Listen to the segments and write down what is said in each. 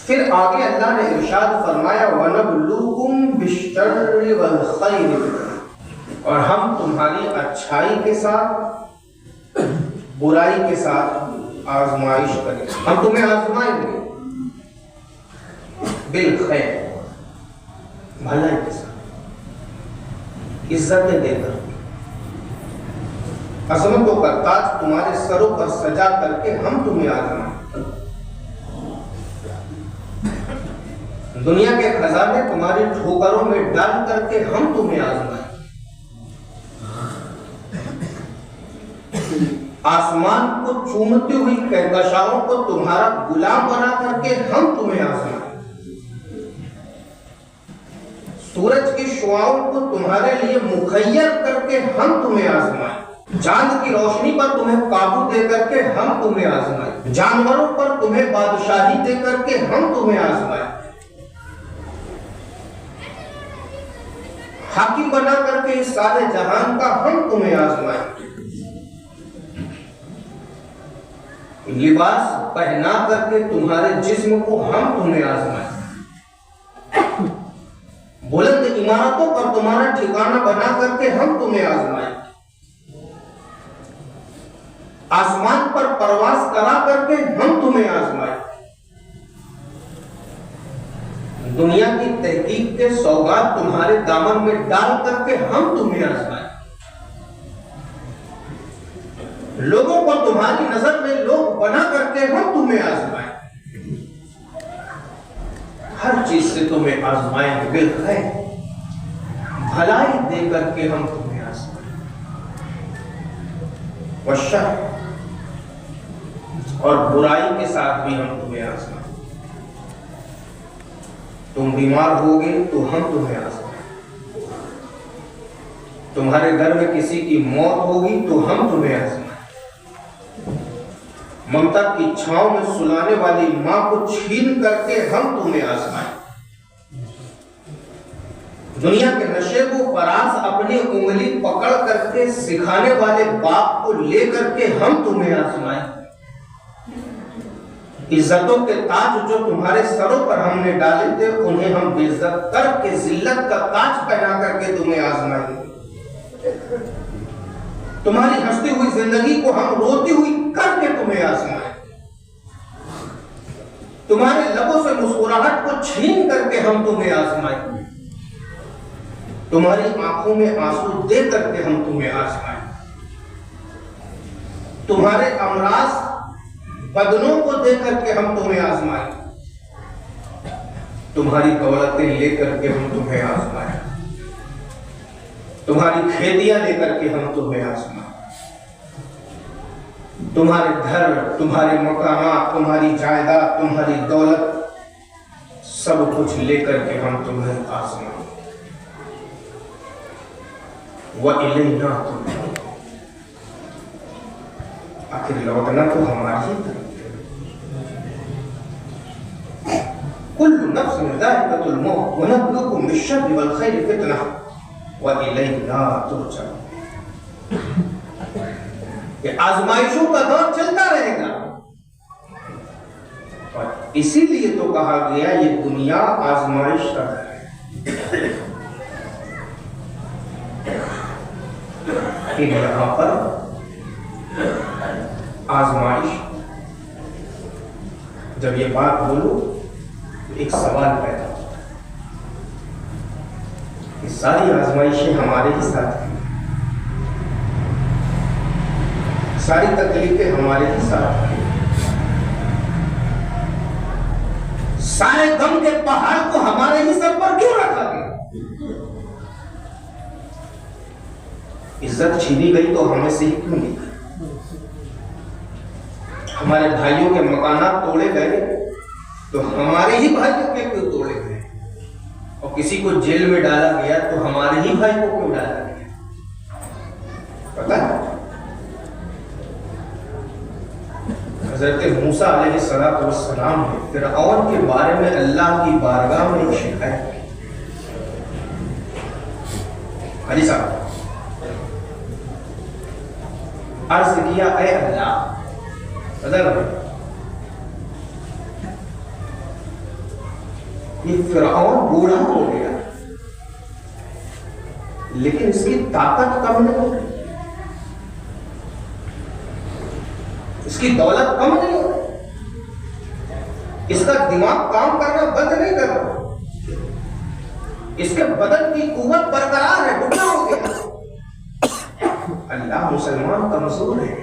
پھر آگے اللہ نے ارشاد فرمایا وَنَبْلُوكُمْ بِالشَّرِّ وَالْخَيْرِ، اور ہم تمہاری اچھائی کے ساتھ برائی کے ساتھ آزمائش کریں، ہم تمہیں آزمائیں گے بالخیر، بھلائی کے ساتھ، عزتیں دے کر، عظمتوں کا تاج تمہارے سروں پر سجا کر کے ہم تمہیں آزمائیں، دنیا کے خزانے تمہاری ٹھوکروں میں ڈال کر کے ہم تمہیں آزمائیں، آسمان کو چومتی ہوئی کہکشاؤں کو تمہارا غلام بنا کر کے ہم تمہیں آزمائیں، سورج کی شعاؤں کو تمہارے لیے مخیر کر کے ہم تمہیں آزمائیں، چاند کی روشنی پر تمہیں قابو دے کر کے ہم تمہیں آزمائیں، جانوروں پر تمہیں بادشاہی دے کر کے ہم تمہیں آزمائیں، حاکم بنا کر کے اس سارے جہان کا ہم تمہیں آزمائیں، لباس پہنا کر کے تمہارے جسم کو ہم تمہیں آزمائیں، بلند عمارتوں پر تمہارا ٹھکانہ بنا کر کے ہم تمہیں آزمائیں، آسمان پر پرواز کرا کر کے ہم تمہیں آزمائیں، دنیا کی تحقیق کے سوغات تمہارے دامن میں ڈال کر کے ہم تمہیں آزمائیں، لوگوں کو تمہاری نظر میں لوگ بنا کر کے ہم تمہیں آزمائیں، ہر چیز سے تمہیں آزمائیں بالخیر، بھلائی دے کر کے ہم تمہیں آزمائیں، والشر، اور برائی کے ساتھ بھی ہم تمہیں آزمائیں، تم بیمار ہوگے تو ہم تمہیں آزمائیں، تمہارے گھر میں کسی کی موت ہوگی تو ہم تمہیں آزمائیں، ممتا کی چھاؤں میں سلانے والی ماں کو چھین کر کے ہم تمہیں آزمائیں، دنیا کے نشے کو فراز اپنی انگلی پکڑ کر کے سکھانے والے باپ کو لے کر کے ہم تمہیں آزمائیں، عزتوں کے تاج جو تمہارے سروں پر ہم نے ڈالے تھے انہیں ہم بے عزت کر کے ذلت کا تاج پہنا کر کے تمہیں آزمائیں، تمہاری ہنستی ہوئی زندگی کو ہم روتی ہوئی کر کے تمہیں آزمائیں، تمہارے لبوں سے مسکراہٹ کو چھین کر کے ہم تمہیں آزمائیں، تمہاری آنکھوں میں آنسو دے کر کے ہم تمہیں آزمائیں، تمہارے امراض بدنوں کو دے کر کے ہم تمہیں آزمائیں، تمہاری دولتیں لے کر کے ہم تمہیں آزمائیں، تمہاری کھیتیاں لے کر کے ہم تمہیں آزمائیں، تمہارے گھر، تمہارے مکانات، تمہاری جائیداد، تمہاری دولت، سب کچھ لے کر کے ہم تمہیں آزمائیں، وَإِلَيْنَا تُرْجَعُونَ، آخر لوٹنا تو ہماری ہی طرف، كُلُّ نَفْسٍ ذَائِقَةُ الْمَوْتِ وَنَبْلُوكُمْ بِالشَّرِّ وَالْخَيْرِ فِتْنَةً وَإِلَيْنَا تُرْجَعُونَ، یہ آزمائشوں کا دور چلتا رہے گا، اور اسی لیے تو کہا گیا یہ دنیا آزمائش کا گھر ہے، کہ یہاں پر آزمائش، جب یہ بات بولو تو ایک سوال پیدا ہوتا ہے، یہ ساری آزمائشیں ہمارے ہی ساتھ ہیں، ساری تکلیفیں ہمارے ہی ساتھ ہیں، سارے غم کے پہاڑ کو ہمارے ہی سر پر کیوں رکھا گیا؟ عزت چھینی گئی تو ہمیں سے ہی کیوں نہیں گئی؟ ہمارے بھائیوں کے مکانات توڑے گئے تو ہمارے ہی بھائیوں کے کیوں توڑے گئے؟ اور کسی کو جیل میں ڈالا گیا تو ہمارے ہی بھائی کو کیوں ڈالا گیا؟ پتہ ہے حضرت موسیٰ علیہ السلام نے فرعون کے بارے میں اللہ کی بارگاہ میں ایک شکایت کی، حاجی صاحب عرض کیا اے اللہ یہ فرعون بوڑھا ہو گیا لیکن اس کی طاقت کم نہیں ہو رہی، اس کی دولت کم نہیں ہو رہی، اس کا دماغ کام کرنا بند نہیں کر رہا، اس کے بدن کی قوت برقرار ہے، بڑھا ہو گیا۔ اللہ مسلمان کمزور ہے۔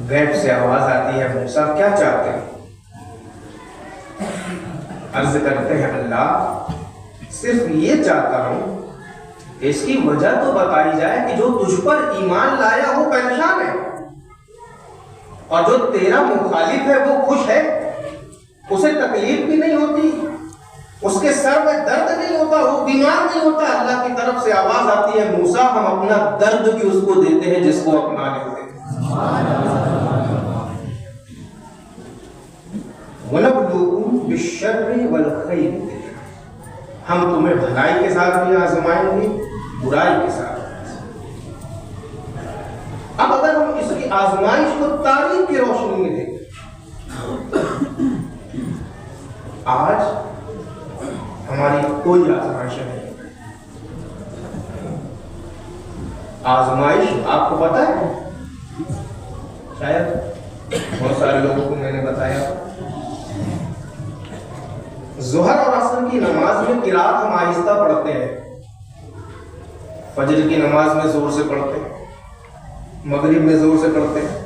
غیب سے آواز آتی ہے، موسیٰ کیا چاہتے ہیں؟ عرض کرتے ہیں اللہ صرف یہ چاہتا ہوں کہ اس کی وجہ تو بتائی جائے کہ جو تجھ پر ایمان لایا وہ پریشان ہے اور جو تیرا مخالف ہے وہ خوش ہے، اسے تکلیف بھی نہیں ہوتی، اس کے سر میں درد نہیں ہوتا، وہ بیمار نہیں ہوتا۔ اللہ کی طرف سے آواز آتی ہے موسیٰ ہم اپنا درد بھی اس کو دیتے ہیں جس کو اپنا لیتے ہیں۔ وَنَبْلُوكُمْ بِالشَّرِّ وَالْخَيْرِ، ہم تمہیں بھلائی کے ساتھ بھی آزمائیں گے، برائی کے ساتھ۔ اب اگر ہم اس کی آزمائش کو تاریخ کی روشنی میں دیکھیں، آج ہماری کوئی آزمائش نہیں۔ آزمائش آپ کو پتا ہے، شاید بہت سارے لوگوں کو میں نے بتایا، ظہر اور عصر کی نماز میں قرات ہم آہستہ پڑھتے ہیں، فجر کی نماز میں زور سے پڑھتے ہیں، مغرب میں زور سے پڑھتے ہیں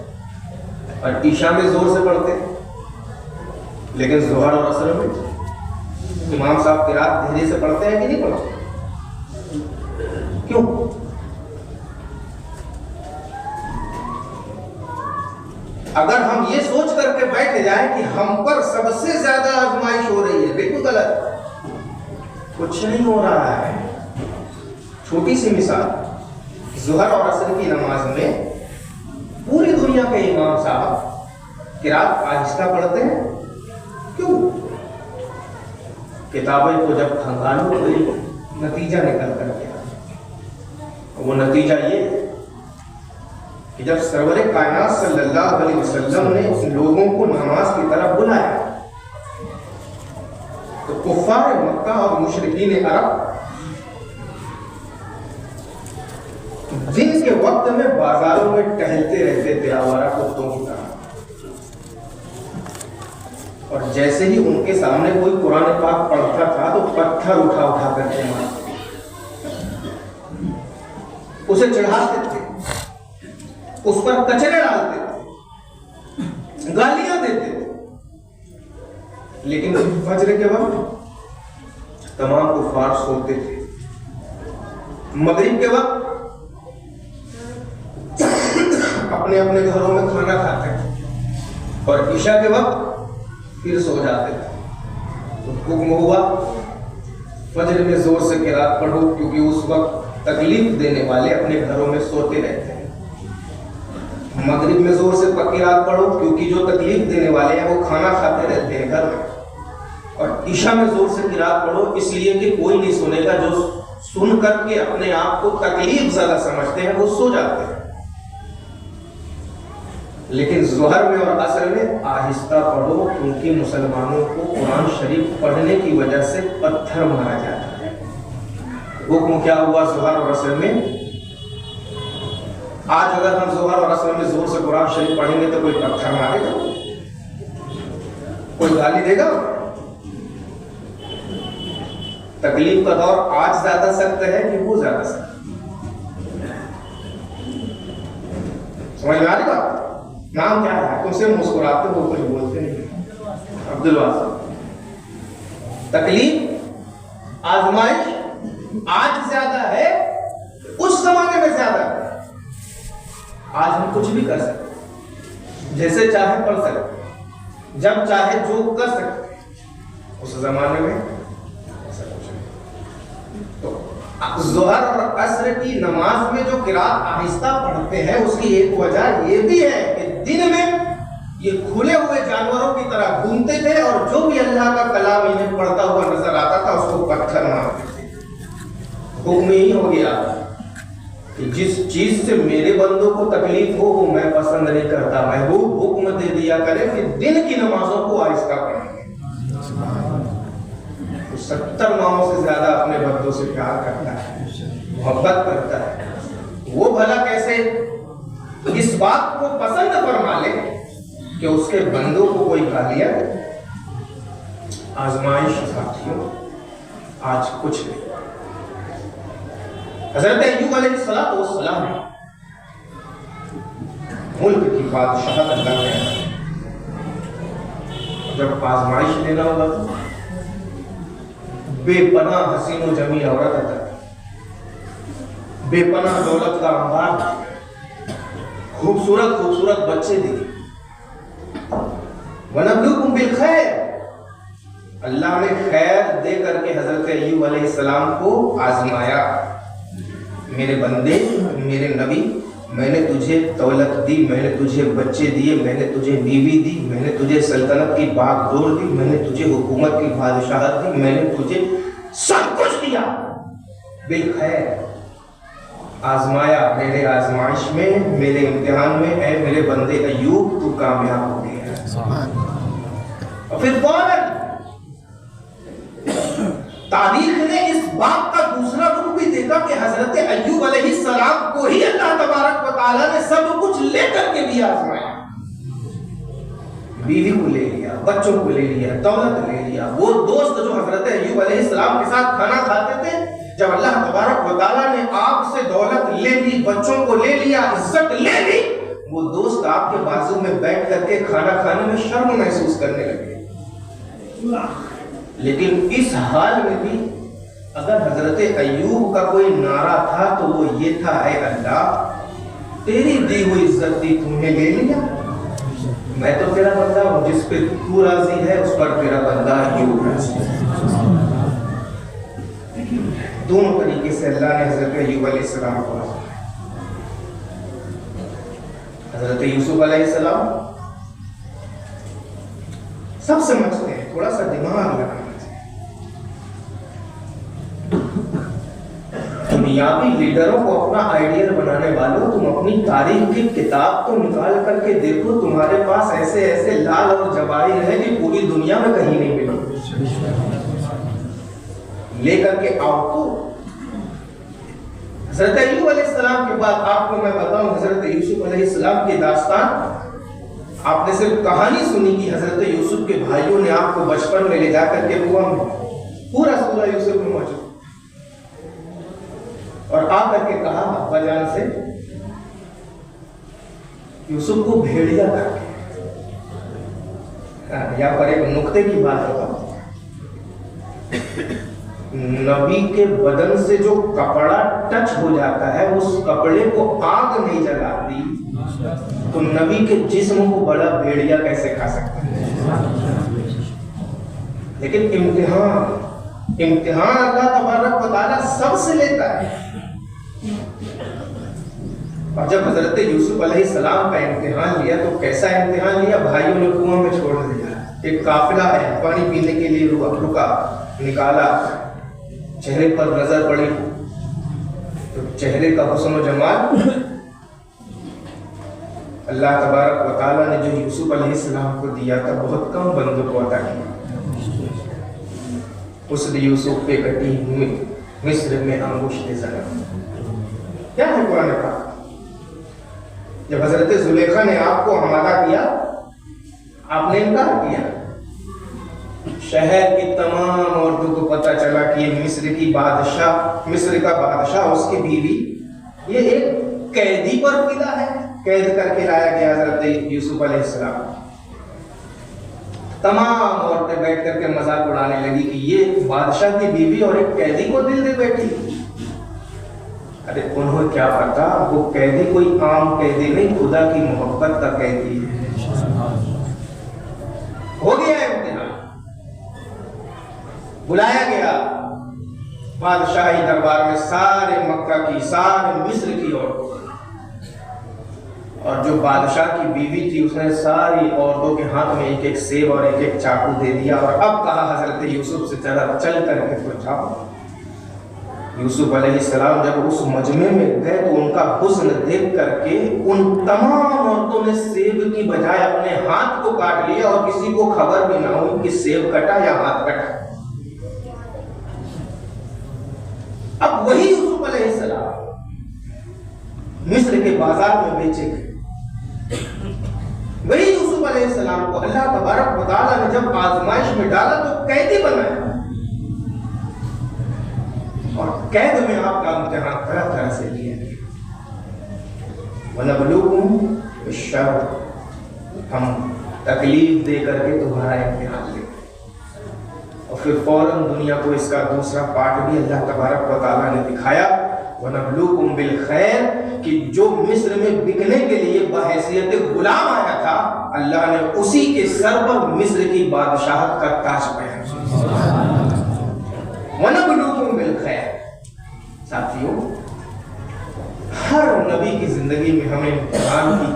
اور عشاء میں زور سے پڑھتے ہیں، لیکن ظہر اور عصر میں امام صاحب قرات دھیرے سے پڑھتے ہیں کہ نہیں پڑھتے؟ کیوں؟ اگر ہم یہ سوچ کر کے بیٹھ جائیں کہ ہم پر سب سے زیادہ آزمائش ہو رہی ہے، بالکل غلط، کچھ نہیں ہو رہا ہے۔ چھوٹی سی مثال، ظہر اور عصر کی نماز میں پوری دنیا کے امام صاحب قرات آہستہ پڑھتے ہیں، کیوں؟ کتابیں کو جب کھنگالو تو نتیجہ نکل کر گیا، وہ نتیجہ یہ کہ جب سرور کائنات صلی اللہ علیہ وسلم نے لوگوں کو نماز کی طرف بلایا تو کفار مکہ اور مشرکین عرب دن کے وقت میں بازاروں میں ٹہلتے رہتے تھے آوارہ کتوں کی طرح، اور جیسے ہی ان کے سامنے کوئی قرآن پاک پڑھتا تھا تو پتھر اٹھا اٹھا کر کے مارتے، اسے چڑھاتے تھے، اس پر کچرے ڈالتے تھے، گالیاں دیتے تھے، لیکن فجر کے وقت تمام کفار سوتے تھے، مغرب کے وقت اپنے اپنے گھروں میں کھانا کھاتے تھے اور عشاء کے وقت پھر سو جاتے تھے۔ تو حکم ہوا فجر میں زور سے قرات پڑھو کیونکہ اس وقت تکلیف دینے والے اپنے گھروں میں سوتے رہتے ہیں، مغرب میں زور سے قرات پڑھو کیونکہ جو تکلیف دینے والے ہیں وہ کھانا کھاتے رہتے ہیں گھر میں، اور عشاء میں زور سے قرات پڑھو اس لیے کہ کوئی نہیں سنے گا، جو سن کر کے اپنے آپ کو تکلیف زیادہ سمجھتے ہیں وہ سو جاتے ہیں۔ لیکن ظہر میں اور عصر میں آہستہ پڑھو کیونکہ مسلمانوں کو قرآن شریف پڑھنے کی وجہ سے پتھر مارا جاتا ہے۔ حکم کیا ہوا ظہر اور عصر میں؟ آج اگر ہم ظہر اور عصر میں زور سے قرآن شریف پڑھیں گے تو کوئی پتھر مارے گا، کوئی گالی دے گا؟ تکلیف کا دور آج زیادہ سخت ہے کہ وہ زیادہ سخت؟ سمجھ میں آ رہی بات؟ نام کیا ہے؟ تم سے مسکراتے ہو کچھ بولتے نہیں۔ عبدالواسع، تکلیف آزمائش آج زیادہ ہے، اس زمانے میں زیادہ ہے۔ آج ہم کچھ بھی کر سکتے، جیسے چاہے پڑھ سکتے، جب چاہے جو کر سکتے، اس زمانے میں ایسا کچھ نہیں۔ تو ظہر اور عصر کی نماز میں جو قرات آہستہ پڑھتے ہیں اس کی ایک وجہ یہ بھی ہے کہ دن میں یہ کھلے ہوئے جانوروں کی طرح گھومتے تھے اور جو بھی اللہ کا کلام انہیں پڑھتا ہوا نظر آتا تھا اس کو پتھر مارتے تھے۔ حکم ہی ہو گیا کہ جس چیز سے میرے بندوں کو تکلیف ہو وہ میں پسند نہیں کرتا. محبوب حکم دے دیا کرے کہ دن کی نمازوں کو آہستہ پڑھیں. 70 ماہوں سے زیادہ اپنے بندوں سے پیار کرتا ہے, محبت کرتا ہے. وہ بھلا کیسے اس بات کو پسند فرما لے کہ اس کے بندوں کو کوئی گالیاں دے. آزمائش ساتھیوں آج کچھ نہیں. حضرت ایوب علیہ السلام ملک کی بادشاہت اللہ نے جب آزمائش لینا ہوگا تو بے پناہ حسین و جمیل عورت عطا, بے پناہ دولت کا انبار, خوبصورت خوبصورت بچے دیے. وَنَبْلُوكُمْ بِالْخَيْرِ, اللہ نے خیر دے کر کے حضرت ایوب علیہ السلام کو آزمایا. میرے بندے, میرے نبی, میں نے تجھے دولت دی, میں نے تجھے بچے دیے, میں نے تجھے بیوی دی, میں نے تجھے سلطنت کی باغ ڈور دی, میں نے تجھے حکومت کی بادشاہت دی, میں نے تجھے سب کچھ دیا بالخیر. آزمایا, میرے آزمائش میں, میرے امتحان میں. اے میرے بندے ایوب تو کامیاب ہو گیا. اور پھر فوراً تاریخ نے اس بات کا دوسرا رخ بھی دیکھا کہ حضرت ایوب علیہ السلام کو ہی اللہ تبارک و تعالیٰ نے سب کچھ لے کر کے بھی آزمایا. بیوی کو لے لیا, بچوں کو لے لیا, دولت لے لیا. وہ دوست جو حضرت ایوب علیہ السلام کے ساتھ کھانا کھاتے تھے, جب اللہ تبارک و تعالیٰ نے آپ سے دولت لے لی, بچوں کو لے لیا, عزت لے لی, وہ دوست آپ کے بازو میں بیٹھ کر کے کھانا کھانے میں شرم محسوس کرنے لگے. لیکن اس حال میں بھی اگر حضرت ایوب کا کوئی نعرہ تھا تو وہ یہ تھا, اے اللہ تیری دی ہوئی عزت دی تم نے لے لیا, میں تو تیرا بندہ ہوں, جس پہ تو راضی ہے اس پر تیرا بندہ ایوب راضی ہے. دونوں طریقے سے اللہ نے حضرت ایوب علیہ السلام کو آزمایا. حضرت یوسف علیہ السلام سب سمجھتے ہیں, تھوڑا سا دماغ لگانا چاہیے. دنیاوی لیڈروں کو اپنا آئیڈیل بنانے والوں, تم اپنی تاریخ کی کتاب تو نکال کر کے دیکھو, تمہارے پاس ایسے ایسے لال اور جواہر ہیں کہ پوری دنیا میں کہیں نہیں ملے. لے کر کے آؤ. تو حضرت ایوب علیہ السلام کے بعد آپ کو میں بتاؤں, حضرت یوسف علیہ السلام کی داستان آپ نے صرف کہانی سنی کی. حضرت یوسف کے بھائیوں نے آپ کو بچپن میں لے جا کر کے کنواں میں پورا سورہ یوسف میں موجود, اور آ کر کے کہا ابا جان سے یوسف کو بھیڑیا کر کے. یہاں پر ایک نقطے کی بات بتاؤں, نبی کے بدن سے جو کپڑا ٹچ ہو جاتا ہے اس کپڑے کو آگ نہیں جلاتی, تو نبی کے جسم کو بڑا بھیڑیا کیسے کھا سکتا ہے. لیکن امتحان اللہ تبارک و تعالیٰ سب سے لیتا ہے. اور جب حضرت یوسف علیہ السلام کا امتحان لیا تو کیسا امتحان لیا, بھائیوں نے کنواں میں چھوڑ دیا. ایک قافلہ ہے, پانی پینے کے لیے رکا, نکالا, چہرے پر نظر پڑی تو چہرے کا حسن و جمال اللہ تبارک و تعالیٰ نے جو یوسف علیہ السلام کو دیا تھا بہت کم بندوں کو عطا کیا. اس نے یوسف پہ کٹی ہوئی مصر میں انگشت زنم. کیا ہے قرآن پاک, جب حضرت زلیخا نے آپ کو حمادہ کیا آپ نے انکار کیا, شہر کی تمام عورتوں کو پتہ چلا کہ یہ مصر کا بادشاہ اس کی بیوی یہ ایک قیدی پر فدا ہے. قید کر کے لایا گیا حضرت یوسف علیہ السلام. تمام عورتیں بیٹھ کر کے مذاق اڑانے لگی کہ یہ بادشاہ کی بیوی اور ایک قیدی کو دل دے بیٹھی. ارے انہوں کیا پتا, وہ قیدی کوئی عام قیدی نہیں, خدا کی محبت کا قیدی ہے. ہو گیا امتحان, بلایا گیا بادشاہی دربار میں سارے مکہ کی, سارے مصر کی عورتوں, اور جو بادشاہ کی بیوی تھی اس نے ساری عورتوں کے ہاتھ میں ایک ایک سیب اور ایک ایک چاقو دے دیا, اور اب کہا حضرت یوسف سے چل کر کے تو جاؤ. یوسف علیہ السلام جب اس مجمع میں گئے تو ان کا حسن دیکھ کر کے ان تمام عورتوں نے سیب کی بجائے اپنے ہاتھ کو کاٹ لیا اور کسی کو خبر بھی نہ ہوئی کہ سیب کٹا یا ہاتھ کٹا۔ اب وہی یوسف علیہ السلام مصر کے بازار میں بیچے گئے، وہی یوسف علیہ السلام کو اللہ تبارک و تعالیٰ نے جب آزمائش میں ڈالا تو قیدی بنایا، اور قید میں آپ کا امتحان طرح طرح سے لیا گیا۔ وَنَبْلُوكُمْ بِالشَّرِّ، ہم تکلیف دے کر کے تمہارا امتحان لیں۔ اور پھر فوراً دنیا کو اس کا دوسرا پارٹ بھی اللہ تبارک و تعالیٰ نے دکھایا، وَنَبْلُوكُمْ بِالْخَيْرِ، کہ جو مصر میں بکنے کے لیے بحیثیت غلام آیا تھا، اللہ نے اسی کے سر پر مصر کی بادشاہت کا تاج پہنا۔ وَنَبْلُوكُمْ بِالْخَيْرِ، ساتھیوں ہر نبی کی زندگی میں ہمیں امتحان کی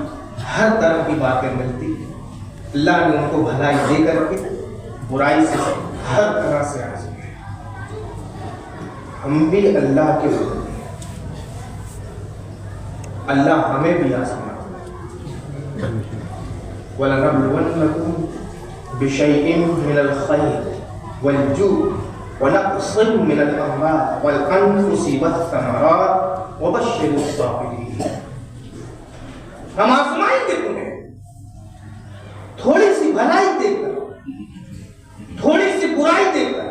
ہر طرح کی باتیں ملتی ہیں۔ اللہ نے ان کو بھلائی دے کر کے برائی سے ہر طرح سے آزمایا۔ ہم بھی اللہ کے بندے ہیں، اللہ ہمیں بھی آزماتا ہے۔ وَلَنَبْلُوَنَّكُمْ بِشَيْءٍ مِّنَ الْخَيْرِ وَالْجُوعِ وَنَقْصٍ مِّنَ الْأَمْوَالِ وَالْأَنفُسِ وَالثَّمَرَاتِ وَبَشِّرِ الصَّابِرِينَ۔ ہم آزمائیں گے تمہیں تھوڑی سی بھلائی دے کر، تھوڑی سی برائی دے کر،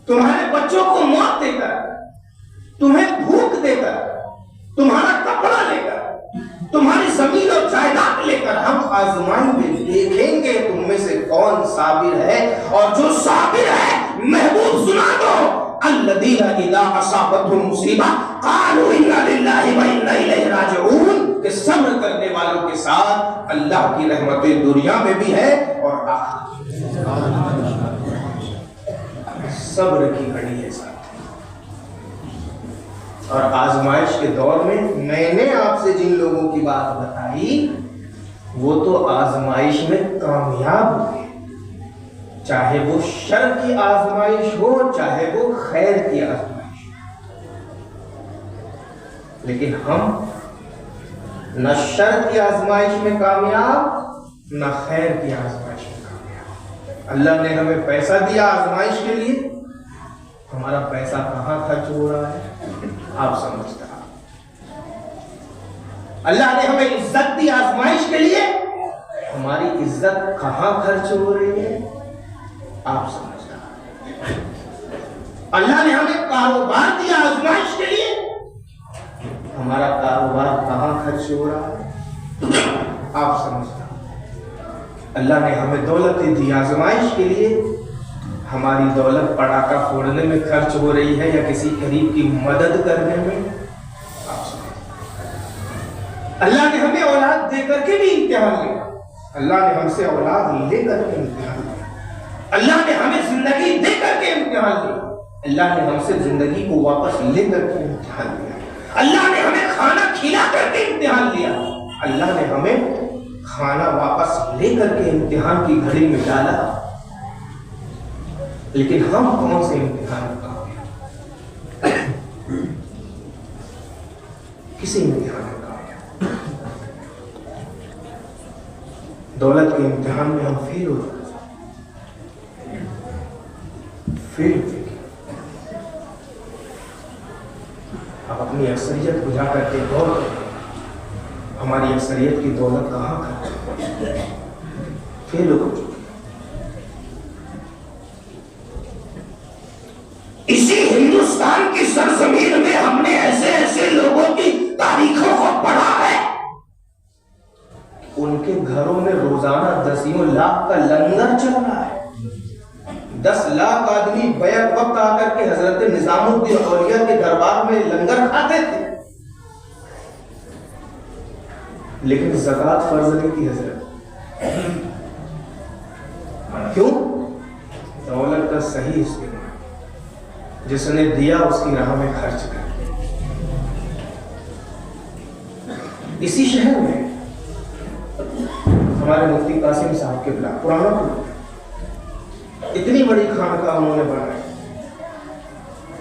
تمہارے بچوں کو موت دے کر، تمہیں بھوک دے کر، تمہارا کپڑا لے کر، تمہاری زمین اور جائیداد لے کر ہم آزمائیں گے، دیکھیں گے تم میں سے کون صابر ہے، اور جو صابر ہے محبوب سنا دو، الذین اذا اصابتهم مصیبہ قالوا انا للہ وانا الیہ راجعون، کہ صبر کرنے والوں کے ساتھ اللہ کی رحمتیں دنیا میں بھی ہے اور آخرت میں۔ صبر کی گھڑی ہے ساتھ، اور آزمائش کے دور میں میں نے آپ سے جن لوگوں کی بات بتائی وہ تو آزمائش میں کامیاب ہوئے، چاہے وہ شر کی آزمائش ہو چاہے وہ خیر کی آزمائش ہو۔ لیکن ہم نہ شر کی آزمائش میں کامیاب نہ خیر کی آزمائش میں کامیاب۔ اللہ نے ہمیں پیسہ دیا آزمائش کے لیے، ہمارا پیسہ کہاں خرچ ہو رہا ہے آپ سمجھتا۔ اللہ نے ہمیں عزت دی آزمائش کے لیے، ہماری عزت کہاں خرچ ہو رہی ہے آپ سمجھتا۔ اللہ نے ہمیں کاروبار دیا آزمائش کے لیے، ہمارا کاروبار کہاں خرچ ہو رہا ہے آپ سمجھتا۔ اللہ نے ہمیں دولت دی آزمائش کے لیے، ہماری دولت پڑاکا پھوڑنے میں خرچ ہو رہی ہے یا کسی غریب کی مدد کرنے میں آپ سمجھتا۔ اللہ نے ہمیں اولاد دے کر کے بھی امتحان لیا، اللہ نے ہم سے اولاد لے کر کے امتحان لیا، اللہ نے ہمیں زندگی دے کر کے امتحان لیا، اللہ نے ہم سے زندگی کو واپس لے کر کے امتحان لیا، اللہ نے ہمیں کھانا کھلا کر کے امتحان لیا، اللہ نے ہمیں کھانا واپس لے کر کے امتحان کی گھڑی میں ڈالا۔ لیکن ہم کون سے امتحان میں کامیاب؟ کسی امتحان میں کامیاب؟ دولت کے امتحان میں ہم فیل ہو جاتے ہیں، فیل ہوتے ہیں۔ آپ اپنی اکثریت کو جا کر کے غور کریں، ہماری اکثریت کی دولت کہاں ہے؟ فیل ہو چکی۔ اسی ہندوستان کی سرزمین میں ہم نے ایسے ایسے لوگوں کی تاریخوں کو پڑھا ہے، ان کے گھروں میں روزانہ 10 لاکھ کا لنگر چل رہا ہے۔ 10 لاکھ آدمی بیک وقت آ کر کے حضرت نظام الدین اولیاء کے دربار میں لنگر کھاتے تھے، لیکن زکوٰۃ فرض نہیں تھی حضرت۔ کیوں؟ دولت کا صحیح استعمال، جس نے دیا اس کی راہ میں خرچ کر۔ اسی شہر میں ہمارے مفتی قاسم صاحب کے بلا پرانا اتنی بڑی خانقاہ انہوں نے بنائی،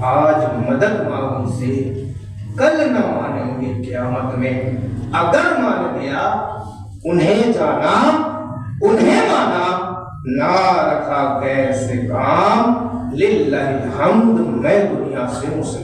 آج مدد مانگ ان سے، کل نہ مانیں گے قیامت میں۔ اگر مان گیا انہیں جانا انہیں مانا، نہ رکھا غیر سے کام، للہ الحمد میں دنیا سے مسلم۔